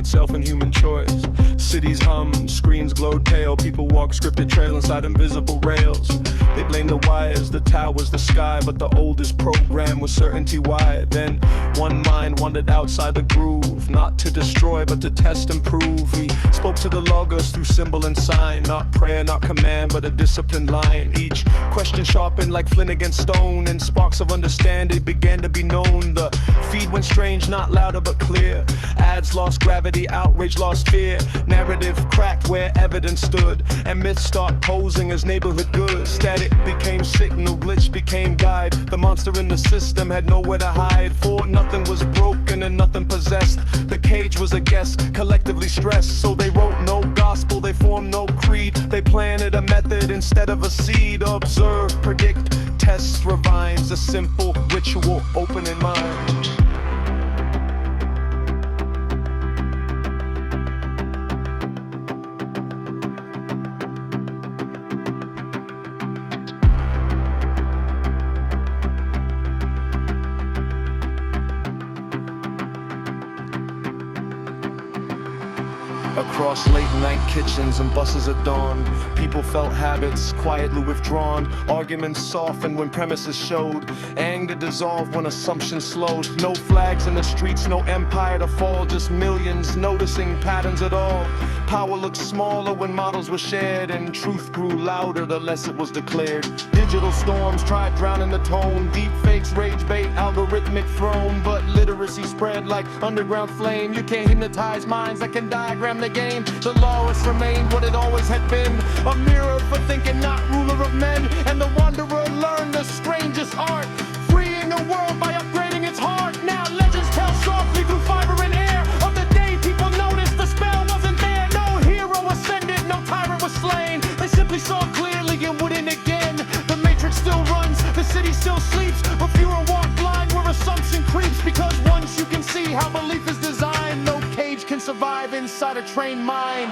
itself in human choice. Cities hum, screens glowed pale, people walk scripted trail inside invisible rails. They blame the wires, the towers, the sky, but the oldest program was certainty wired. Then one mind wandered outside the groove, not to destroy but to test and prove. We spoke to the loggers through symbol and sign, not prayer, not command, but a disciplined line. Each question sharpened like flint against stone, and sparks of understanding began to be known. The feed went strange, not louder but clear. Ads lost gravity, outrage lost fear. Narrative cracked where evidence stood, and myths start posing as neighborhood goods. Static became signal, glitch became guide. The monster in the system had nowhere to hide, for nothing was broken and nothing possessed. The cage was a guest, collectively stressed. So they wrote no gospel, they formed no creed. They planted a method instead of a seed. Observe, predict, test, refines, a simple ritual, open in mind. Across late-night kitchens and buses at dawn, people felt habits quietly withdrawn. Arguments softened when premises showed. Anger dissolved when assumptions slowed. No flags in the streets, no empire to fall, just millions noticing patterns at all. Power looked smaller when models were shared, and truth grew louder the less it was declared. Digital storms tried drowning the tone. Deep fakes, rage bait, algorithmic throne. But literacy spread like underground flame. You can't hypnotize minds that can diagram the game. The lawless remained what it always had been, a mirror for thinking, not ruler of men. And the wanderer learned the strangest art, freeing the world by upgrading its heart. Now legends tell softly through fiber and air of the day people noticed the spell wasn't there. No hero ascended, no tyrant was slain. They simply saw clearly and wouldn't again. The matrix still runs, the city still sleeps, but fewer walk blind where assumption creeps. Because once you can see how belief is designed, no cage can survive inside a trained mind.